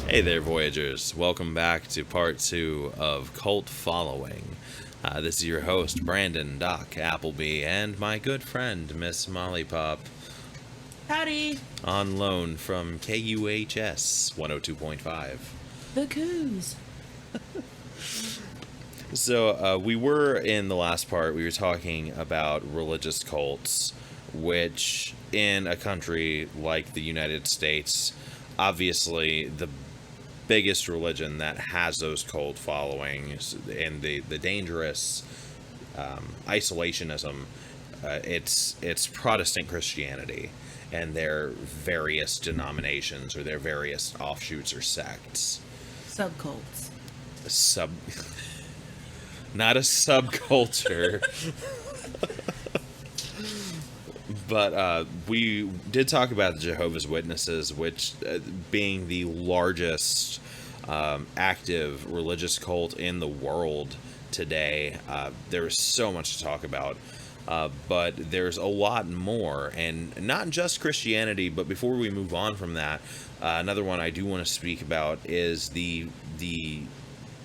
Hey there, Voyagers. Welcome back to part 2 of Cult Following. This is your host, Brandon Doc Appleby, and my good friend, Miss Molly Pop, Howdy. on loan from KUHS 102.5. The Coos. So, we were in the last part, we were talking about religious cults, which in a country like the United States, obviously the biggest religion that has those cult followings and the dangerous isolationism, it's Protestant Christianity and their various denominations or their various offshoots or sects. Subcults. Sub, not a subculture, but we did talk about the Jehovah's Witnesses, which being the largest active religious cult in the world today. There's so much to talk about, but there's a lot more, and not just Christianity. But before we move on from that, another one I do want to speak about is the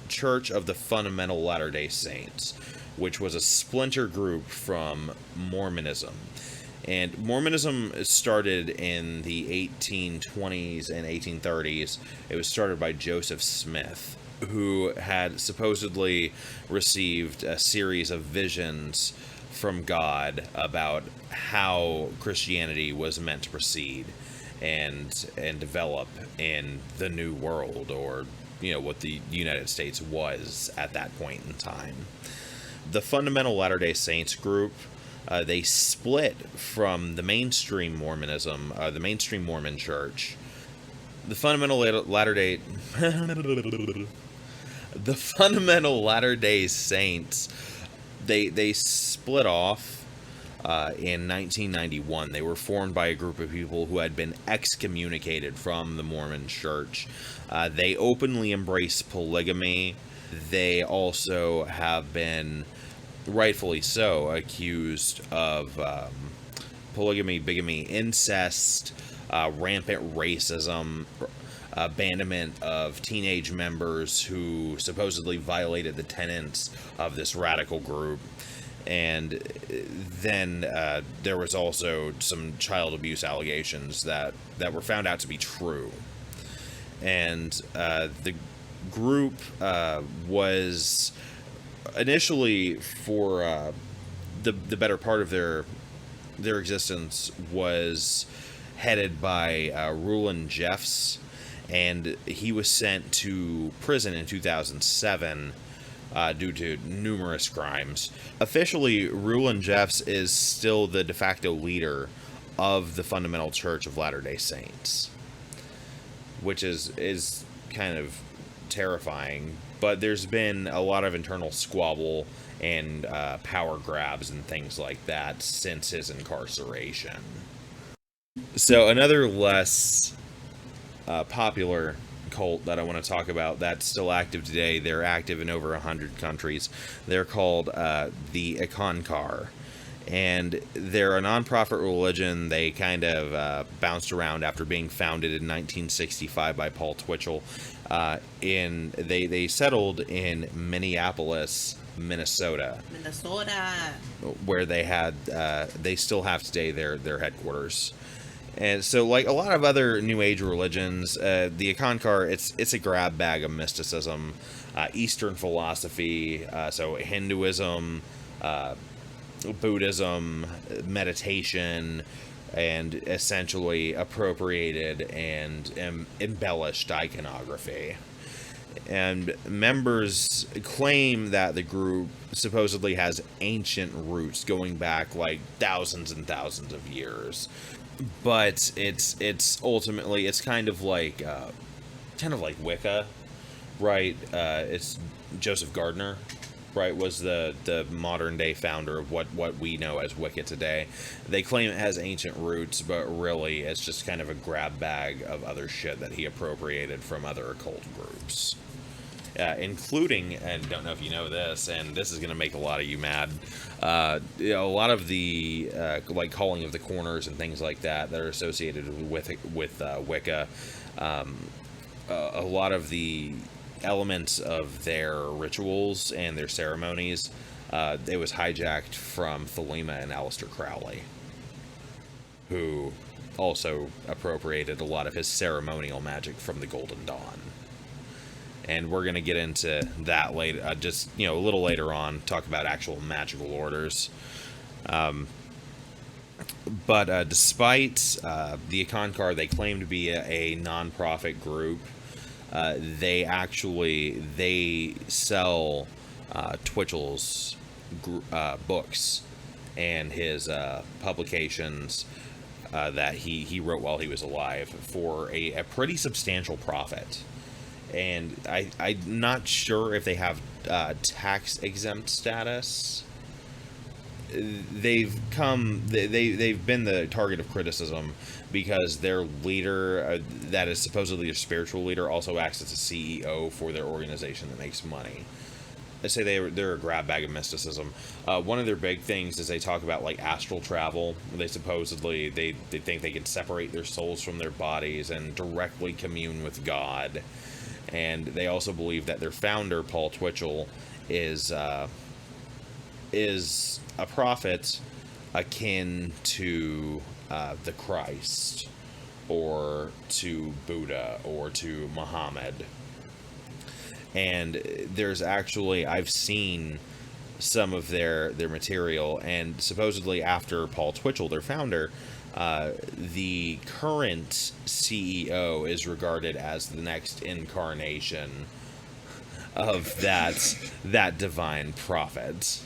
Church of the Fundamental Latter-day Saints, which was a splinter group from Mormonism. And Mormonism started in the 1820s and 1830s. It was started by Joseph Smith, who had supposedly received a series of visions from God about how Christianity was meant to proceed and develop in the New World, or what the United States was at that point in time. The Fundamental Latter-day Saints group, they split from the mainstream Mormonism, the mainstream Mormon church. The Fundamental Latter-day the Fundamental Latter-day Saints, they split off in 1991. They were formed by a group of people who had been excommunicated from the Mormon church. They openly embrace polygamy. They also have been, rightfully so, accused of polygamy, bigamy, incest, rampant racism, abandonment of teenage members who supposedly violated the tenets of this radical group. And then there was also some child abuse allegations that were found out to be true. And the group was initially, for the better part of their existence, was headed by Rulon Jeffs, and he was sent to prison in 2007 due to numerous crimes. Officially, Rulon Jeffs is still the de facto leader of the Fundamental Church of Latter-day Saints, which is kind of terrifying. But there's been a lot of internal squabble and power grabs and things like that since his incarceration. So another less popular cult that I want to talk about that's still active today, they're active in over 100 countries. They're called the Ikankar. And they're a non-profit religion. They kind of bounced around after being founded in 1965 by Paul Twitchell. They settled in Minneapolis, Minnesota, where they still have today their headquarters. And so, like a lot of other New Age religions, the Ikankar, it's a grab bag of mysticism, Eastern philosophy, so Hinduism, Buddhism, meditation, and essentially appropriated and embellished iconography. And members claim that the group supposedly has ancient roots going back like thousands and thousands of years. But it's ultimately, it's kind of like Wicca, right? It's Joseph Gardner, right, was the modern day founder of what we know as Wicca today. They claim it has ancient roots, but really it's just kind of a grab bag of other shit that he appropriated from other occult groups. Including, and don't know if you know this, and this is going to make a lot of you mad, a lot of the like calling of the corners and things like that are associated with Wicca a lot of the elements of their rituals and their ceremonies, it was hijacked from Thelema and Aleister Crowley, who also appropriated a lot of his ceremonial magic from the Golden Dawn. And we're going to get into that later, just, a little later on, talk about actual magical orders. But despite the Ikankar, they claim to be a non-profit group. They sell Twitchell's books and his publications that he wrote while he was alive for a pretty substantial profit. And I'm not sure if they have tax exempt status. They've been the target of criticism because their leader, that is supposedly their spiritual leader, also acts as a CEO for their organization that makes money. I say they're a grab bag of mysticism. One of their big things is they talk about like astral travel. They supposedly they think they can separate their souls from their bodies and directly commune with God. And they also believe that their founder, Paul Twitchell, is a prophet akin to the Christ, or to Buddha, or to Muhammad. And there's actually, I've seen some of their material, and supposedly after Paul Twitchell, their founder, the current CEO is regarded as the next incarnation of that divine prophet.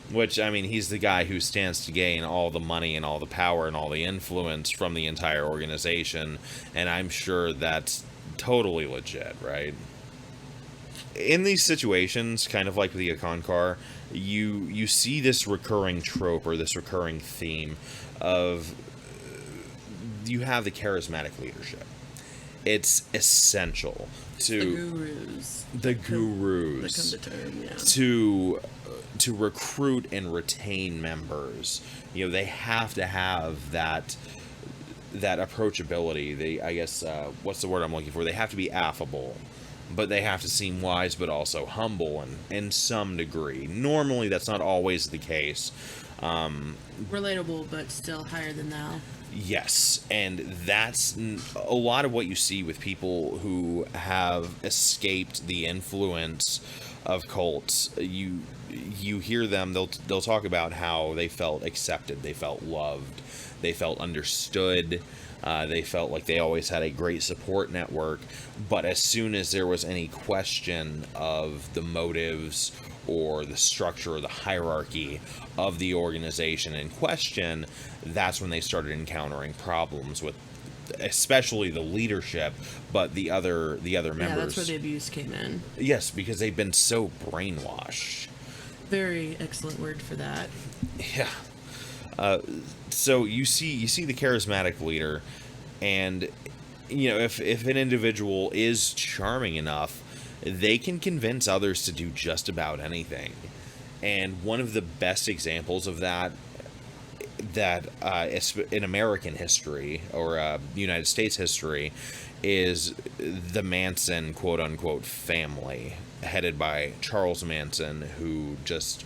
Which, I mean, he's the guy who stands to gain all the money and all the power and all the influence from the entire organization, and I'm sure that's totally legit, right? In these situations, kind of like the Ikankar, you see this recurring trope or this recurring theme of you have the charismatic leadership. It's essential to the gurus the term, yeah. to recruit and retain members. They have to have that approachability. I guess what's the word I'm looking for? They have to be affable, but they have to seem wise, but also humble in some degree. Normally, that's not always the case. Relatable, but still higher than thou. Yes, and that's a lot of what you see with people who have escaped the influence of cults. You hear them, they'll talk about how they felt accepted, they felt loved, they felt understood, they felt like they always had a great support network, but as soon as there was any question of the motives or the structure or the hierarchy of the organization in question, that's when they started encountering problems with especially the leadership, but the other members. Yeah, that's where the abuse came in. Yes, because they've been so brainwashed. Very excellent word for that. Yeah. So you see the charismatic leader, and if an individual is charming enough, they can convince others to do just about anything. And one of the best examples of that in American history or United States history is the Manson quote-unquote family, headed by Charles Manson, who has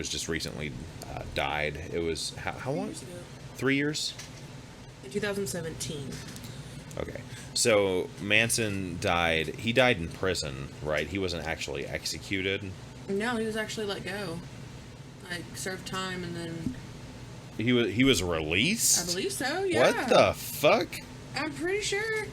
just recently died. It was how long? 3 years? In 2017. Okay. So Manson died. He died in prison, right? He wasn't actually executed. No, he was actually let go. Like, served time and then... He was released? I believe so, yeah. What the fuck? I'm pretty sure.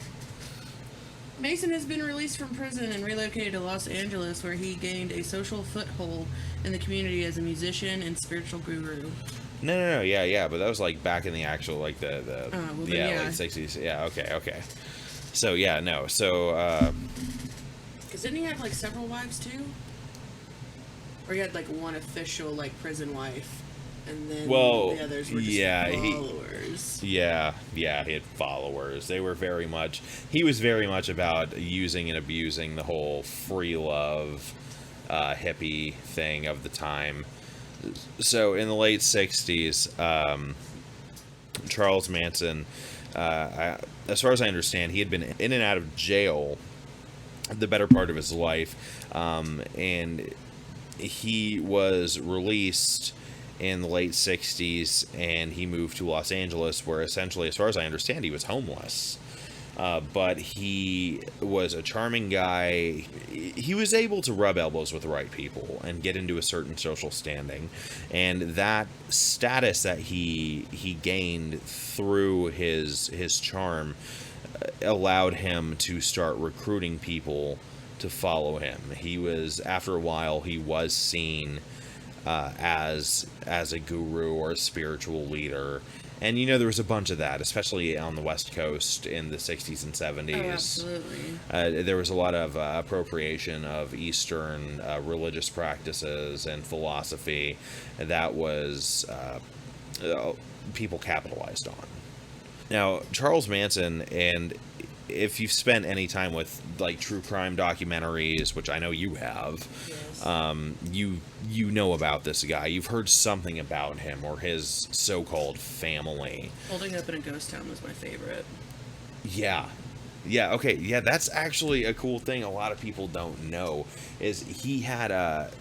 Mason has been released from prison and relocated to Los Angeles, where he gained a social foothold in the community as a musician and spiritual guru. No, yeah, but that was like back in the actual, like the yeah. late 60s. Yeah, okay. So, yeah, no, so, Because didn't he have, like, several wives, too? Or he had, like, one official, like, prison wife, and then the others were just followers. He had followers. He was very much about using and abusing the whole free love hippie thing of the time. So in the late 60s, Charles Manson, as far as I understand, he had been in and out of jail the better part of his life, and he was released in the late 60s, and he moved to Los Angeles, where essentially, as far as I understand, he was homeless. But he was a charming guy. He was able to rub elbows with the right people and get into a certain social standing, and that status that he gained through his charm allowed him to start recruiting people to follow him. He was, after a while, he was seen as a guru or a spiritual leader. And there was a bunch of that, especially on the West Coast in the 60s and 70s. Oh, absolutely. There was a lot of appropriation of Eastern religious practices and philosophy that was people capitalized on. Now, Charles Manson, and if you've spent any time with like true crime documentaries, which I know you have, Yes. you know about this guy. You've heard something about him or his so-called family. Holding Up in a Ghost Town was my favorite. Yeah. Yeah, okay. Yeah, that's actually a cool thing a lot of people don't know is he had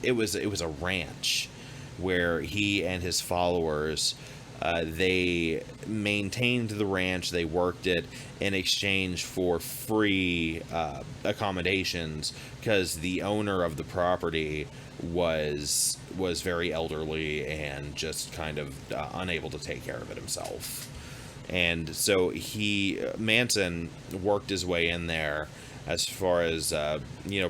it was a ranch where he and his followers they maintained the ranch, they worked it in exchange for free accommodations because the owner of the property was very elderly and just kind of unable to take care of it himself. And so Manson worked his way in there as far as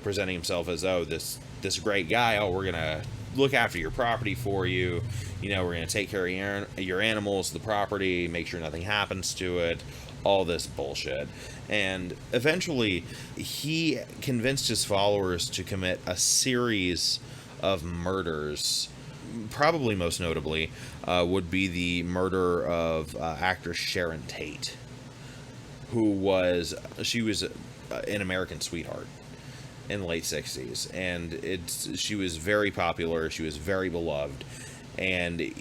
presenting himself as, oh, this great guy. Oh, we're gonna look after your property for you. We're gonna take care of your animals, the property, make sure nothing happens to it. All this bullshit. And eventually, he convinced his followers to commit a series of murders. Probably most notably would be the murder of actress Sharon Tate, she was an American sweetheart in the late 60s, and she was very popular, she was very beloved, and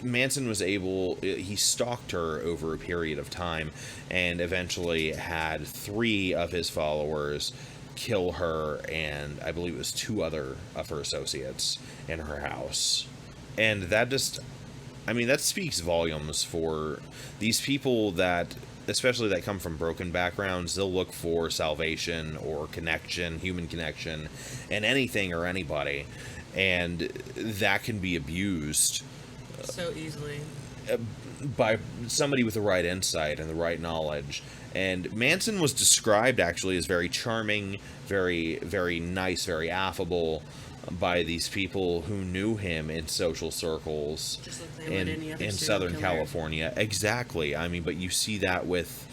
Manson was he stalked her over a period of time and eventually had 3 of his followers kill her, and I believe it was 2 other of her associates in her house. And that that speaks volumes for these people that, especially that come from broken backgrounds. They'll look for salvation or connection, human connection, in anything or anybody, and that can be abused So easily. by somebody with the right insight and the right knowledge. And Manson was described actually as very charming, very, very nice, very affable by these people who knew him in social circles Just like they would any other in serial Southern killer. California. Exactly. But you see that with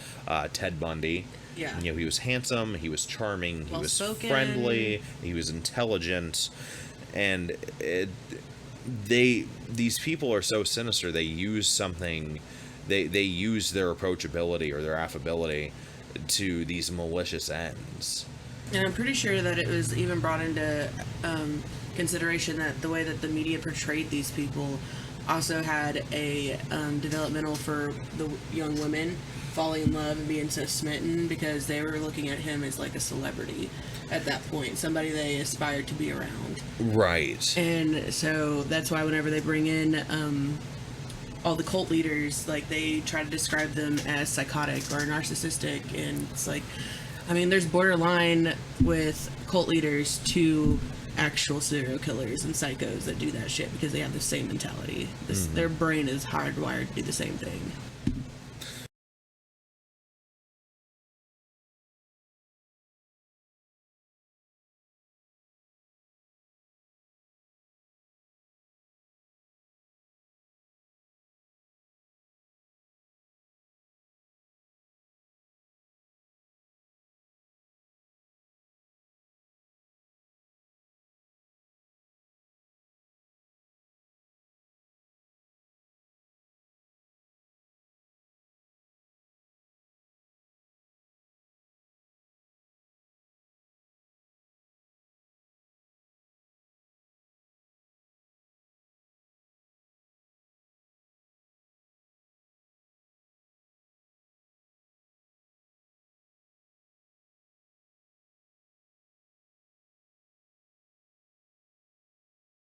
Ted Bundy. Yeah. He was handsome, he was charming, he was Well-spoken. friendly, he was intelligent, and these people are so sinister. They use something, they use their approachability or their affability to these malicious ends. And I'm pretty sure that it was even brought into consideration that the way that the media portrayed these people also had a developmental for the young women falling in love and being so smitten because they were looking at him as like a celebrity at that point, somebody they aspired to be around. Right. And so that's why whenever they bring in all the cult leaders, like they try to describe them as psychotic or narcissistic, and it's like, there's borderline with cult leaders to actual serial killers and psychos that do that shit because they have the same mentality. Their brain is hardwired to do the same thing.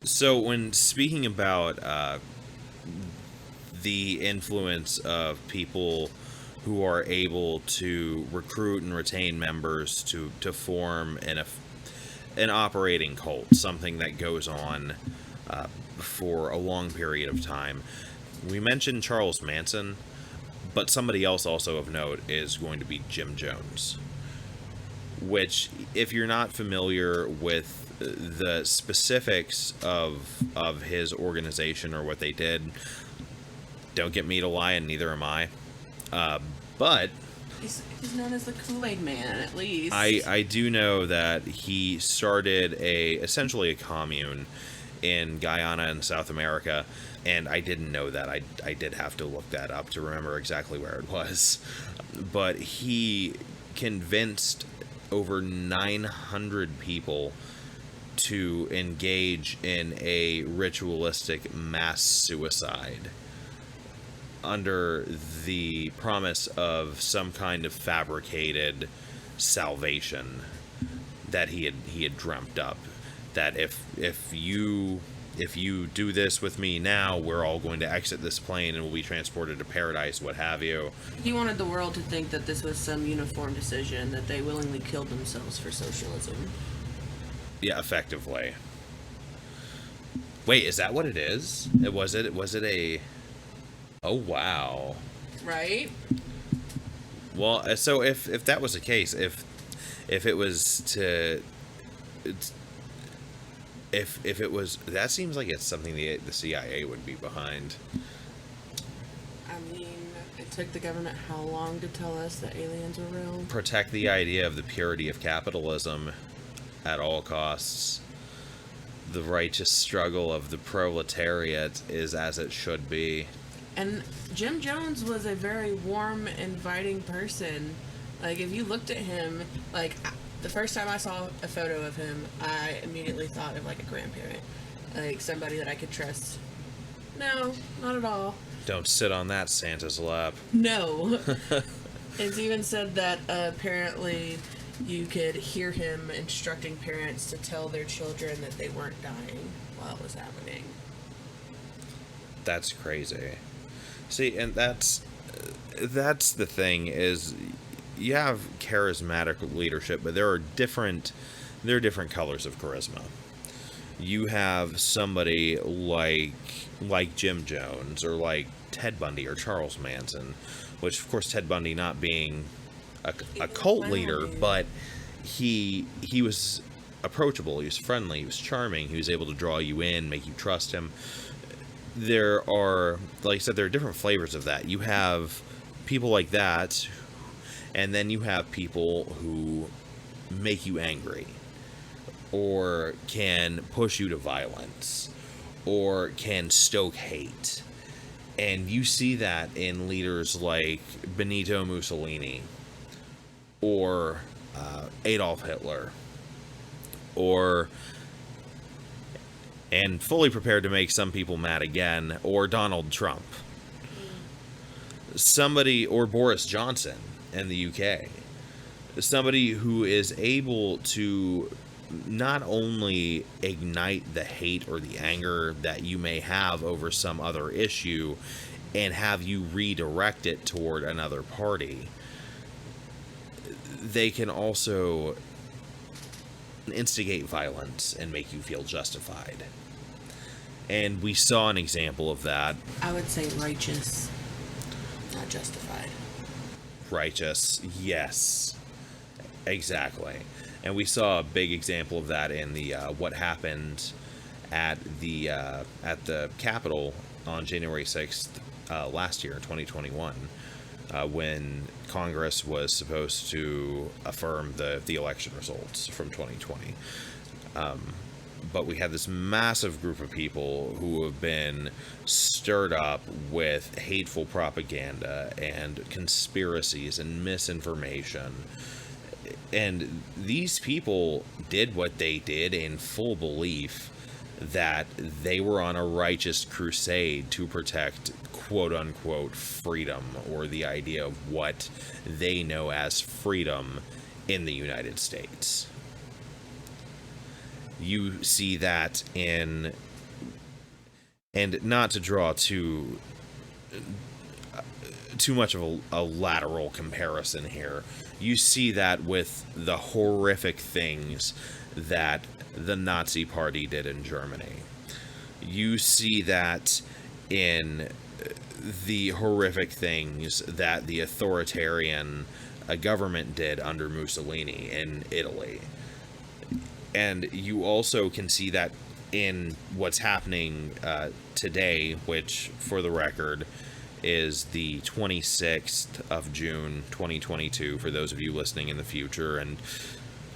So when speaking about the influence of people who are able to recruit and retain members to form an operating cult, something that goes on for a long period of time. We mentioned Charles Manson, but somebody else also of note is going to be Jim Jones, which, if you're not familiar with the specifics of his organization or what they did, don't get me to lie, and neither am I. But He's known as the Kool-Aid Man, at least. I do know that he started essentially a commune in Guyana in South America, and I didn't know that. I did have to look that up to remember exactly where it was. But he convinced over 900 people to engage in a ritualistic mass suicide under the promise of some kind of fabricated salvation that he had dreamt up, that if you do this with me now, we're all going to exit this plane and we'll be transported to paradise, what have you. He wanted the world to think that this was some uniform decision, that they willingly killed themselves for socialism. Yeah, effectively. Wait, is that what it is? Was it a... Oh, wow. Right? Well, so if that was the case, if it was to... If it was... That seems like it's something the CIA would be behind. I mean, it took the government how long to tell us that aliens were real? Protect the idea of the purity of capitalism at all costs. The righteous struggle of the proletariat is as it should be. And Jim Jones was a very warm, inviting person. Like, if you looked at him, like, the first time I saw a photo of him, I immediately thought of, like, a grandparent. Like, somebody that I could trust. No, not at all. Don't sit on that Santa's lap. No. It's even said that apparently you could hear him instructing parents to tell their children that they weren't dying while it was happening. That's crazy. See, and that's the thing, is you have charismatic leadership, but there are different colors of charisma. You have somebody like Jim Jones, or like Ted Bundy or Charles Manson, which of course Ted Bundy not being a cult leader, but he was approachable, he was friendly, he was charming, he was able to draw you in, make you trust him. There are, like I said, there are different flavors of that. You have people like that, and then you have people who make you angry, or can push you to violence, or can stoke hate. And you see that in leaders like Benito Mussolini, or Adolf Hitler, and fully prepared to make some people mad again, or Donald Trump. Somebody, or Boris Johnson in the UK. Somebody who is able to not only ignite the hate or the anger that you may have over some other issue and have you redirect it toward another party, they can also instigate violence and make you feel justified. And we saw an example of that. I would say righteous, not justified. Righteous, yes, exactly. And we saw a big example of that in the what happened at the Capitol on January 6th last year, 2021, when Congress was supposed to affirm the election results from 2020. But we had this massive group of people who have been stirred up with hateful propaganda and conspiracies and misinformation. And these people did what they did in full belief that they were on a righteous crusade to protect quote-unquote freedom, or the idea of what they know as freedom in the United States. You see that in And not to draw too much of a lateral comparison here, you see that with the horrific things that the Nazi Party did in Germany. You see that in the horrific things that the authoritarian government did under Mussolini in Italy. And you also can see that in what's happening today, which, for the record, is the 26th of June, 2022, for those of you listening in the future. And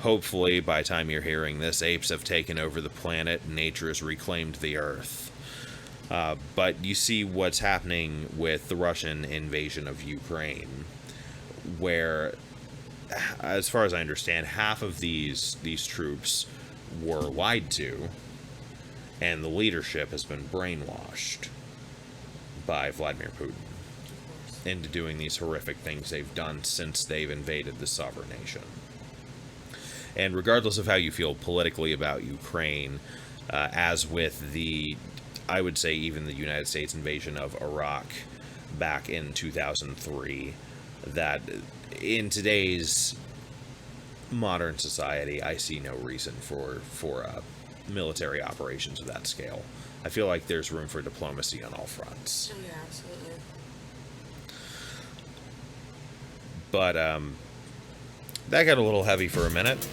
hopefully, by the time you're hearing this, apes have taken over the planet and nature has reclaimed the Earth. But you see what's happening with the Russian invasion of Ukraine, where, as far as I understand, half of these troops were lied to, and the leadership has been brainwashed by Vladimir Putin into doing these horrific things they've done since they've invaded the sovereign nation. And regardless of how you feel politically about Ukraine, as with I would say even the United States invasion of Iraq back in 2003, that in today's modern society, I see no reason for military operations of that scale. I feel like there's room for diplomacy on all fronts. Oh, yeah, absolutely. But that got a little heavy for a minute.